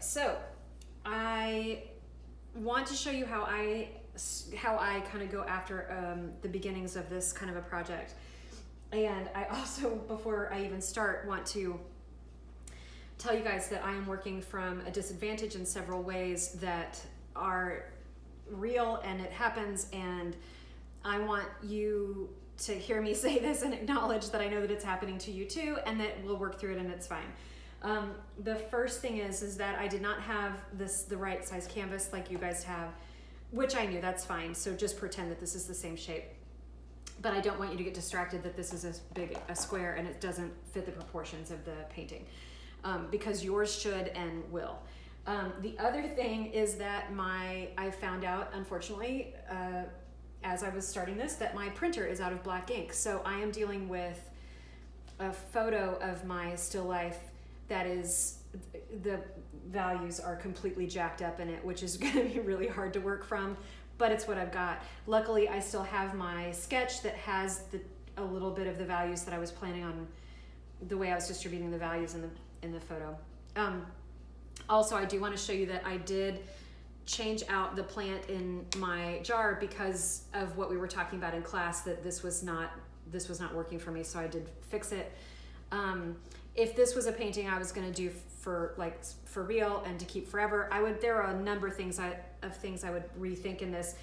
so I want to show you how I kind of go after the beginnings of this kind of a project. And I also, before I even start, want to tell you guys that I am working from a disadvantage in several ways that are real, and it happens, and I want you to hear me say this and acknowledge that I know that it's happening to you too, and that we'll work through it and it's fine. The first thing is that I did not have the right size canvas like you guys have, which I knew. That's fine. So just pretend that this is the same shape. But I don't want you to get distracted that this is as big a square and it doesn't fit the proportions of the painting, because yours should and will. The other thing is that I found out, unfortunately, as I was starting this, that my printer is out of black ink. So I am dealing with a photo of my still life that is, the values are completely jacked up in it, which is going to be really hard to work from, but it's what I've got. Luckily, I still have my sketch that has a little bit of the values that I was planning on, the way I was distributing the values in the photo. Also, I do want to show you that I did change out the plant in my jar because of what we were talking about in class, that this was not working for me, so I did fix it. If this was a painting I was going to do for real and to keep forever, there are a number of things I would rethink in this.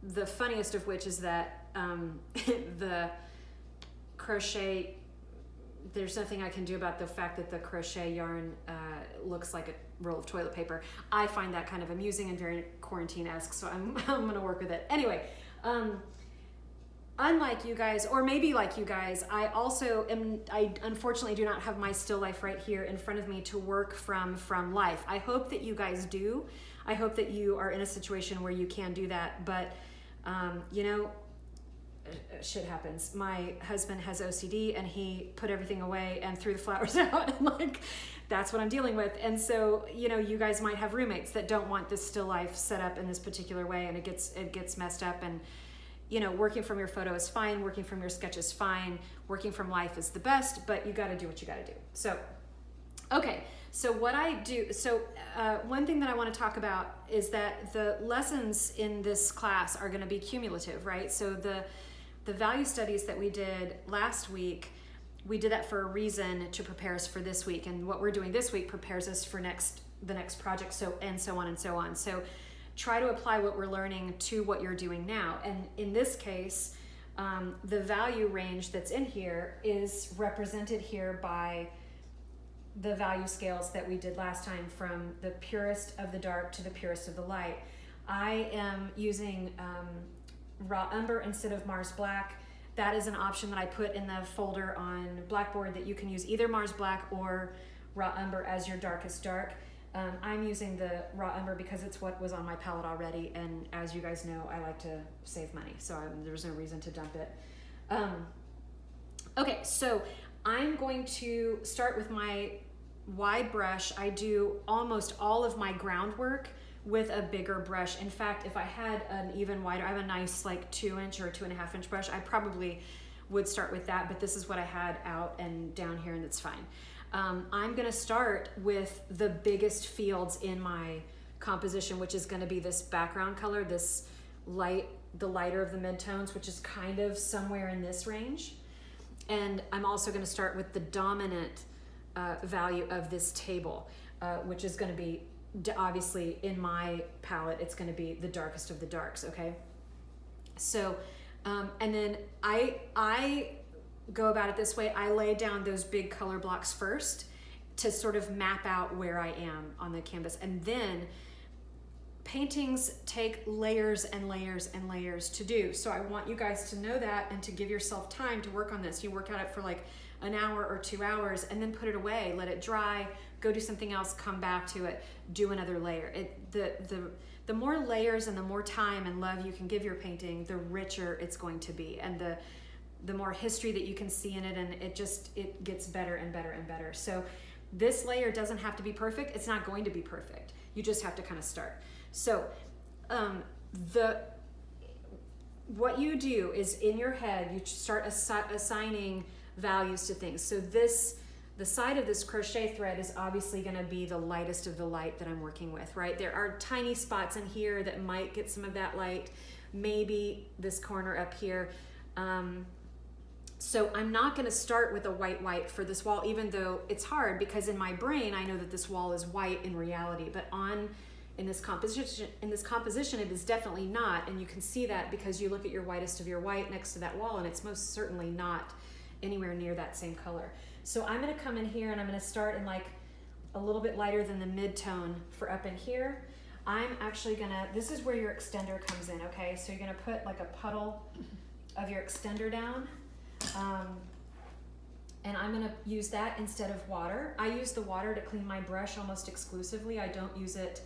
The funniest of which is that the crochet, there's nothing I can do about the fact that the crochet yarn looks like a roll of toilet paper. I find that kind of amusing and very quarantine-esque, so I'm going to work with it. Anyway, unlike you guys, or maybe like you guys, I unfortunately do not have my still life right here in front of me to work from life. I hope that you guys do. I hope that you are in a situation where you can do that, but shit happens. My husband has OCD and he put everything away and threw the flowers out, and that's what I'm dealing with. And so, you guys might have roommates that don't want this still life set up in this particular way, and it gets messed up. And working from your photo is fine, working from your sketch is fine, working from life is the best, but you got to do what you got to do. So, okay. So what I do, one thing that I want to talk about is that the lessons in this class are going to be cumulative, right? So the value studies that we did last week, we did that for a reason, to prepare us for this week. And what we're doing this week prepares us for the next project, so on and so on. So try to apply what we're learning to what you're doing now. And in this case, the value range that's in here is represented here by the value scales that we did last time, from the purest of the dark to the purest of the light. I am using raw umber instead of Mars Black. That is an option that I put in the folder on Blackboard, that you can use either Mars Black or raw umber as your darkest dark. I'm using the raw umber because it's what was on my palette already, and as you guys know, I like to save money, so there's no reason to dump it. Okay, so I'm going to start with my wide brush. I do almost all of my groundwork with a bigger brush. In fact, if I had an even wider, I have a nice 2-inch or 2.5-inch brush, I probably would start with that, but this is what I had out and down here, and it's fine. I'm gonna start with the biggest fields in my composition, which is gonna be this background color, this the lighter of the midtones, which is kind of somewhere in this range. And I'm also gonna start with the dominant value of this table, which is gonna be, obviously in my palette, it's gonna be the darkest of the darks, okay? So, and then I go about it this way. I lay down those big color blocks first to sort of map out where I am on the canvas. And then paintings take layers and layers and layers to do. So I want you guys to know that, and to give yourself time to work on this. You work at it for an hour or 2 hours, and then put it away, let it dry, go do something else, come back to it, do another layer. The more layers and the more time and love you can give your painting, the richer it's going to be, and the more history that you can see in it, and it gets better and better and better. So this layer doesn't have to be perfect. It's not going to be perfect. You just have to kind of start. So what you do is, in your head, you start assigning values to things. So this the side of this crochet thread is obviously going to be the lightest of the light that I'm working with, right? There are tiny spots in here that might get some of that light, maybe this corner up here. So I'm not going to start with a white for this wall, even though it's hard because in my brain I know that this wall is white in reality, but in this composition it is definitely not, and you can see that because you look at your whitest of your white next to that wall and it's most certainly not anywhere near that same color. So I'm going to come in here and I'm going to start in like a little bit lighter than the mid-tone for up in here. I'm actually going to, this is where your extender comes in, okay? So you're going to put like a puddle of your extender down. And I'm going to use that instead of water. I use the water to clean my brush almost exclusively. I don't use it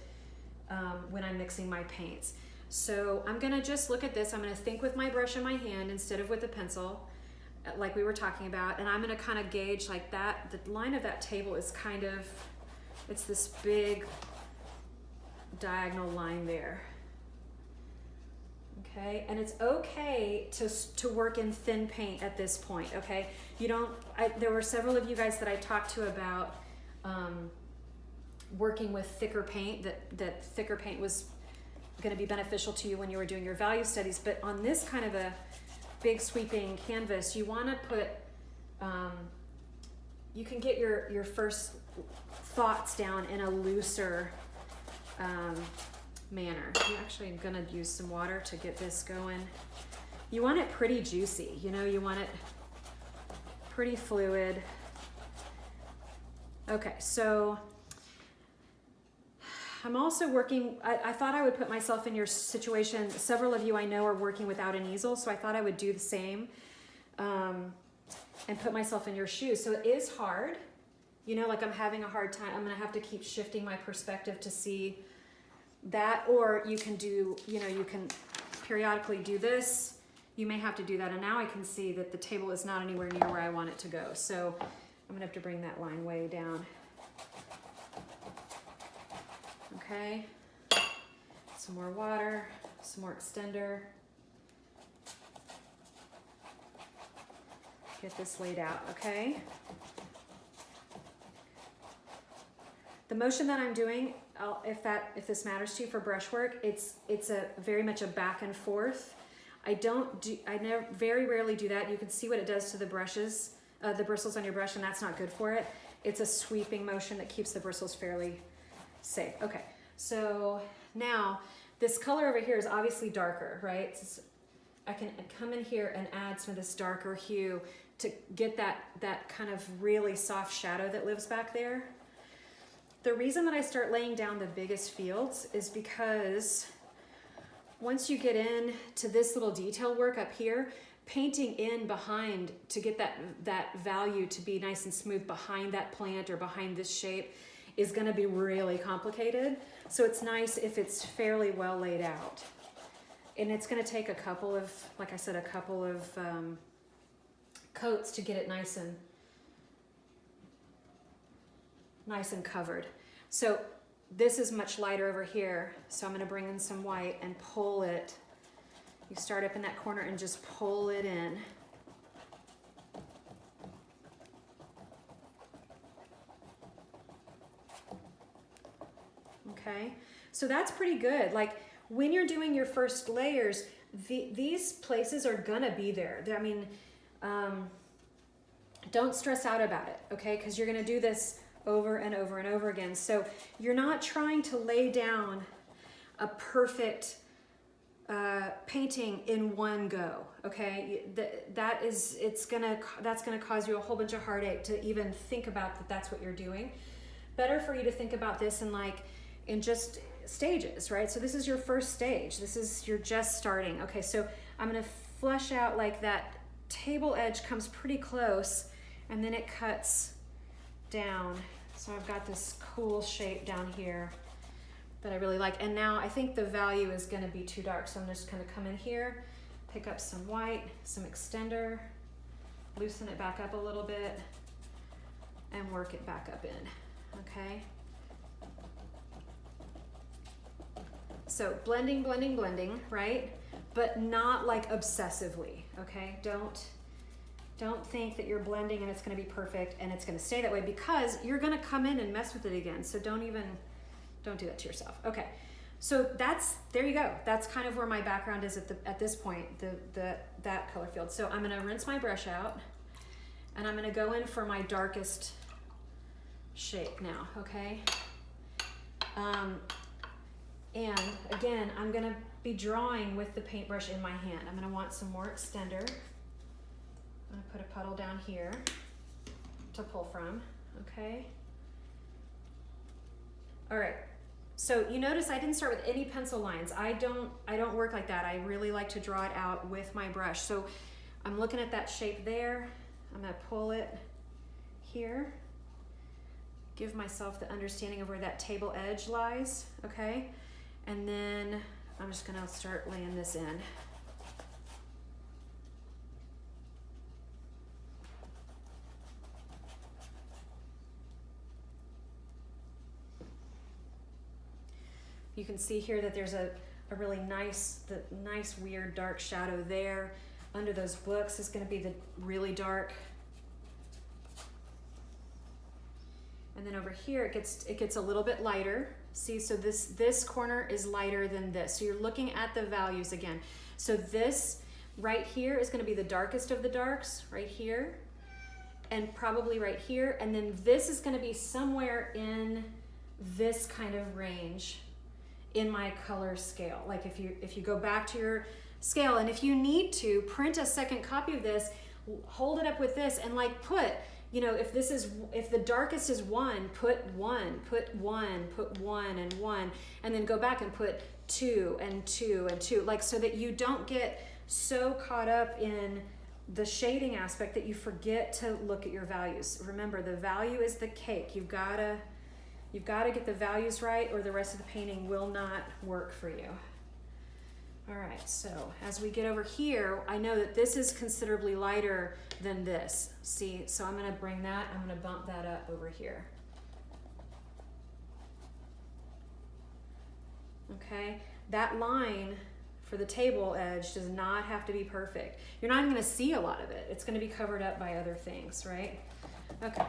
when I'm mixing my paints. So I'm going to just look at this. I'm going to think with my brush in my hand instead of with a pencil, like we were talking about. And I'm going to kind of gauge like that. The line of that table is kind of, it's this big diagonal line there. Okay, and it's okay to work in thin paint at this point, okay? You don't, there were several of you guys that I talked to about working with thicker paint, that thicker paint was gonna be beneficial to you when you were doing your value studies, but on this kind of a big sweeping canvas, you wanna put, you can get your first thoughts down in a looser manner. Actually, I'm gonna use some water to get this going. You want it pretty juicy, you know, you want it pretty fluid. Okay, so I'm also working, I thought I would put myself in your situation. Several of you I know are working without an easel, so I thought I would do the same and put myself in your shoes. So it is hard, you know, like I'm having a hard time. I'm gonna have to keep shifting my perspective to see that, or you can do, you know, you can periodically do this. You may have to do that. And now I can see that the table is not anywhere near where I want it to go. So I'm gonna have to bring that line way down. Okay, some more water, some more extender. Get this laid out, okay? The motion that I'm doing, if this matters to you for brushwork, it's a very much a back and forth. I very rarely do that. You can see what it does to the brushes, the bristles on your brush, and that's not good for it. It's a sweeping motion that keeps the bristles fairly safe. Okay, so now this color over here is obviously darker, right? I can come in here and add some of this darker hue to get that kind of really soft shadow that lives back there. The reason that I start laying down the biggest fields is because once you get in to this little detail work up here, painting in behind to get that value to be nice and smooth behind that plant or behind this shape is gonna be really complicated. So it's nice if it's fairly well laid out. And it's gonna take a couple of, like I said, a couple of coats to get it nice and covered. So this is much lighter over here. So I'm gonna bring in some white and pull it. You start up in that corner and just pull it in. Okay, so that's pretty good. Like when you're doing your first layers, these places are gonna be there. I mean, don't stress out about it, okay? Because you're gonna do this over and over and over again. So you're not trying to lay down a perfect painting in one go, okay? That's gonna cause you a whole bunch of heartache to even think about that that's what you're doing. Better for you to think about this in just stages, right? So this is your first stage. You're just starting. Okay, so I'm gonna flush out like that table edge comes pretty close and then it cuts down. So I've got this cool shape down here that I really like. And now I think the value is gonna be too dark. So I'm just gonna come in here, pick up some white, some extender, loosen it back up a little bit and work it back up in, okay? So blending, blending, blending, right? But not like obsessively, okay? Don't think that you're blending and it's gonna be perfect and it's gonna stay that way, because you're gonna come in and mess with it again. So don't do that to yourself. Okay, so there you go. That's kind of where my background is at this point, that color field. So I'm gonna rinse my brush out and I'm gonna go in for my darkest shape now, okay? And again, I'm gonna be drawing with the paintbrush in my hand. I'm gonna want some more extender. I'm gonna put a puddle down here to pull from, okay? All right, so you notice I didn't start with any pencil lines. I don't work like that. I really like to draw it out with my brush. So I'm looking at that shape there. I'm gonna pull it here. Give myself the understanding of where that table edge lies, okay? And then I'm just gonna start laying this in. You can see here that there's a really nice weird dark shadow there. Under those books is gonna be the really dark. And then over here, it gets a little bit lighter. See, so this corner is lighter than this. So you're looking at the values again. So this right here is gonna be the darkest of the darks, right here, and probably right here. And then this is gonna be somewhere in this kind of range in my color scale. Like if you go back to your scale, and if you need to print a second copy of this, hold it up with this and like put, you know, if the darkest is 1, put 1, put 1, put 1 and 1, and then go back and put 2 and 2 and 2, like, so that you don't get so caught up in the shading aspect that you forget to look at your values. Remember, the value is the cake. You've got to get the values right, or the rest of the painting will not work for you. All right, so as we get over here, I know that this is considerably lighter than this. See, so I'm gonna bump that up over here. Okay, that line for the table edge does not have to be perfect. You're not even gonna see a lot of it. It's gonna be covered up by other things, right? Okay.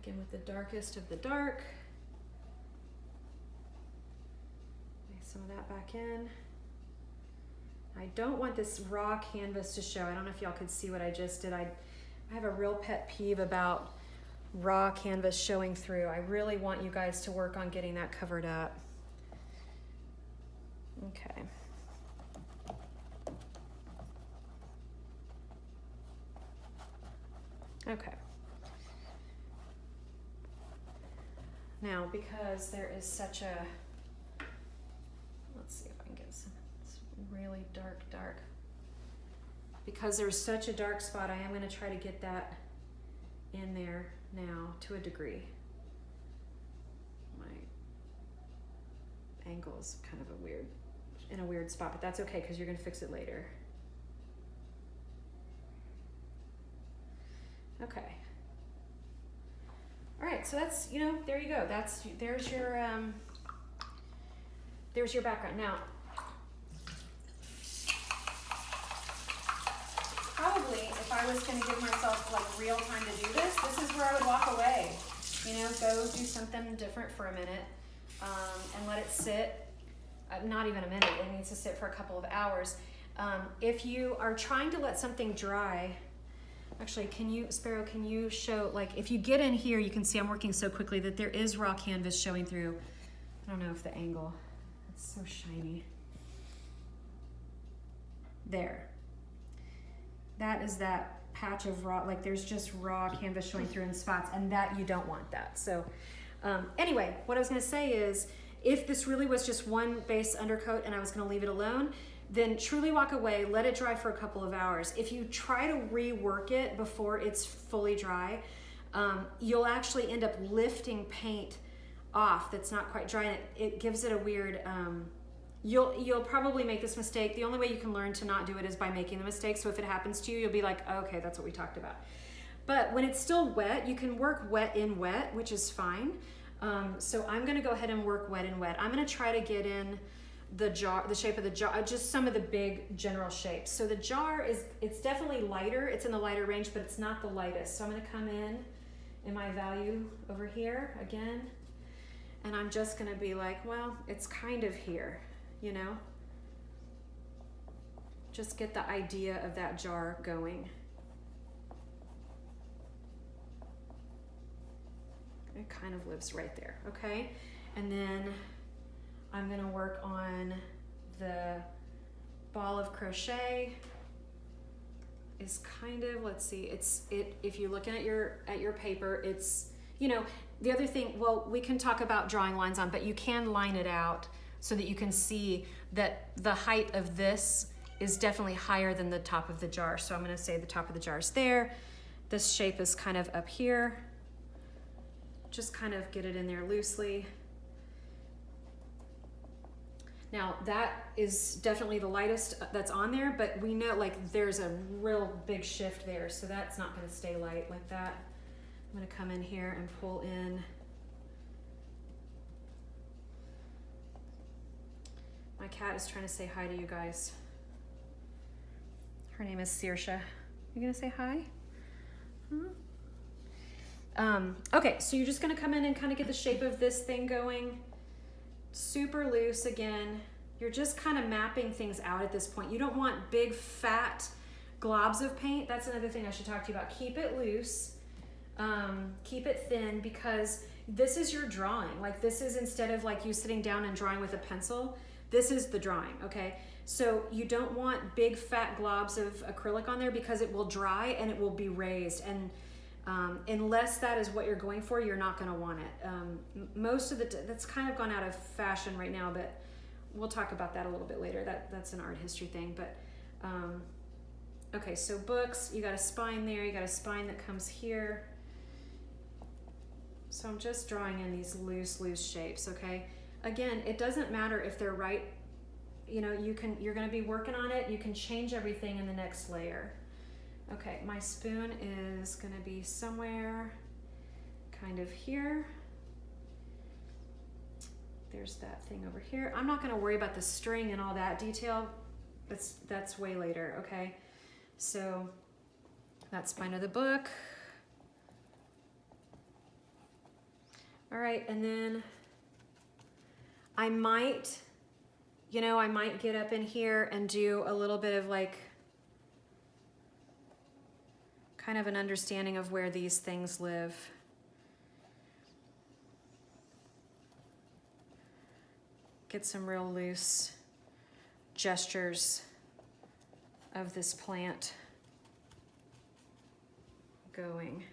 In with the darkest of the dark. Lay some of that back in. I don't want this raw canvas to show. I don't know if y'all could see what I just did. I have a real pet peeve about raw canvas showing through. I really want you guys to work on getting that covered up. Okay. Okay. Now, because there is such a, let's see if I can get some, it's really dark. Because there's such a dark spot, I am going to try to get that in there now to a degree. My angle is kind of in a weird spot, but that's okay because you're going to fix it later. Okay. All right, so that's, you know, there you go. There's your background. Now, probably if I was going to give myself like real time to do this is where I would walk away. You know, go do something different for a minute and let it sit. Not even a minute. It needs to sit for a couple of hours. If you are trying to let something dry. Actually, Sparrow, can you show, like, if you get in here, you can see I'm working so quickly that there is raw canvas showing through. I don't know if the angle, it's so shiny. There. That is that patch of raw, like there's just raw canvas showing through in spots, and that you don't want that. So anyway, what I was gonna say is, if this really was just one base undercoat and I was gonna leave it alone, then truly walk away, let it dry for a couple of hours. If you try to rework it before it's fully dry, you'll actually end up lifting paint off that's not quite dry, and it gives it a weird, you'll probably make this mistake. The only way you can learn to not do it is by making the mistake. So if it happens to you, you'll be like, oh, okay, that's what we talked about. But when it's still wet, you can work wet in wet, which is fine. So I'm gonna go ahead and work wet in wet. I'm gonna try to get in the jar, the shape of the jar, just some of the big general shapes. So the jar it's definitely lighter. It's in the lighter range, but it's not the lightest. So I'm gonna come in my value over here again, and I'm just gonna be like, well, it's kind of here, you know? Just get the idea of that jar going. It kind of lives right there, okay? And then I'm gonna work on the ball of crochet. Is kind of, let's see, if you're looking at your paper, it's, you know, the other thing, well, we can talk about drawing lines on, but you can line it out so that you can see that the height of this is definitely higher than the top of the jar. So I'm gonna say the top of the jar is there. This shape is kind of up here. Just kind of get it in there loosely. Now that is definitely the lightest that's on there, but we know like there's a real big shift there, so that's not gonna stay light like that. I'm gonna come in here and pull in. My cat is trying to say hi to you guys. Her name is Saoirse. You gonna say hi? Okay, so you're just gonna come in and kind of get the shape of this thing going. Super loose again. You're just kind of mapping things out at this point. You don't want big fat globs of paint. That's another thing I should talk to you about. Keep it loose, keep it thin, because this is your drawing. Like this is, instead of like you sitting down and drawing with a pencil, this is the drawing, okay? So you don't want big fat globs of acrylic on there because it will dry and it will be raised. And unless that is what you're going for, you're not going to want it. Most of that's kind of gone out of fashion right now, but we'll talk about that a little bit later. That's an art history thing. But okay, so books, you got a spine there, you got a spine that comes here. So I'm just drawing in these loose shapes, okay? Again, it doesn't matter if they're right. You know, you're going to be working on it. You can change everything in the next layer. Okay, my spoon is gonna be somewhere kind of here. There's that thing over here. I'm not gonna worry about the string and all that detail. That's way later, okay? So that's spine of the book. All right, and then I might get up in here and do a little bit of like, kind of an understanding of where these things live. Get some real loose gestures of this plant going.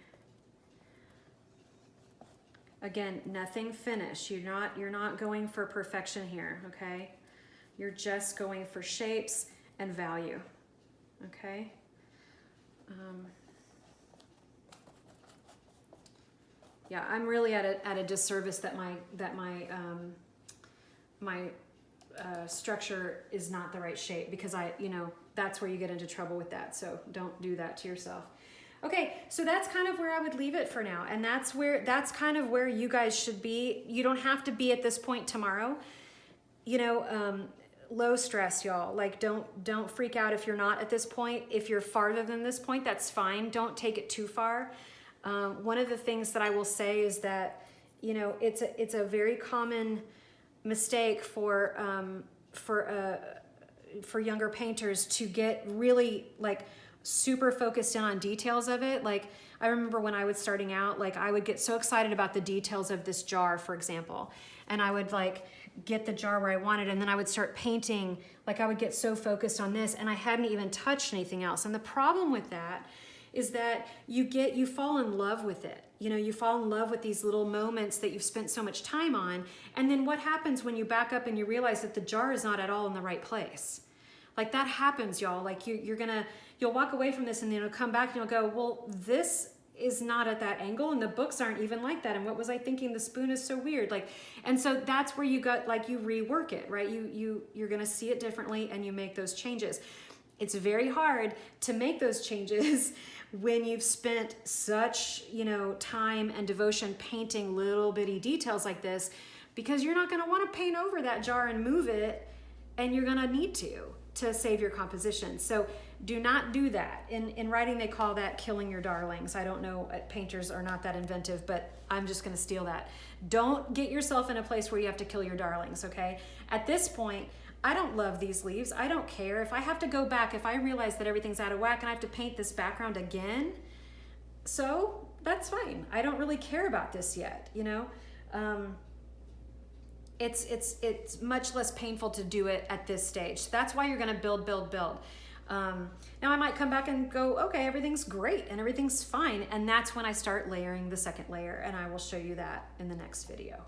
Again, nothing finished. You're not going for perfection here, okay? You're just going for shapes and value, okay? Yeah, I'm really at a disservice that my structure is not the right shape, because that's where you get into trouble with that. So don't do that to yourself. Okay, so that's kind of where I would leave it for now, and that's kind of where you guys should be. You don't have to be at this point tomorrow. Low stress, y'all. Like don't freak out if you're not at this point. If you're farther than this point, that's fine. Don't take it too far. One of the things that I will say is that, it's a very common mistake for younger painters to get really like super focused in on details of it. Like I remember when I was starting out, like I would get so excited about the details of this jar, for example, and I would like get the jar where I wanted, and then I would start painting. Like I would get so focused on this, and I hadn't even touched anything else. And the problem with that is that you fall in love with it. You fall in love with these little moments that you've spent so much time on. And then what happens when you back up and you realize that the jar is not at all in the right place? Like that happens, y'all. Like you'll walk away from this and then you'll come back and you'll go, well, this is not at that angle, and the books aren't even like that. And what was I thinking? The spoon is so weird. And so that's where you rework it, right? You're gonna see it differently and you make those changes. It's very hard to make those changes when you've spent such, time and devotion painting little bitty details like this, because you're not going to want to paint over that jar and move it and you're gonna need to save your composition. So do not do that. In writing, they call that killing your darlings. I don't know, painters are not that inventive, but I'm just gonna steal that. Don't get yourself in a place where you have to kill your darlings, okay? At this point, I don't love these leaves. I don't care. If I have to go back, if I realize that everything's out of whack and I have to paint this background again, so that's fine. I don't really care about this yet, you know? It's much less painful to do it at this stage. That's why you're gonna build. Now I might come back and go, okay, everything's great and everything's fine. And that's when I start layering the second layer, and I will show you that in the next video.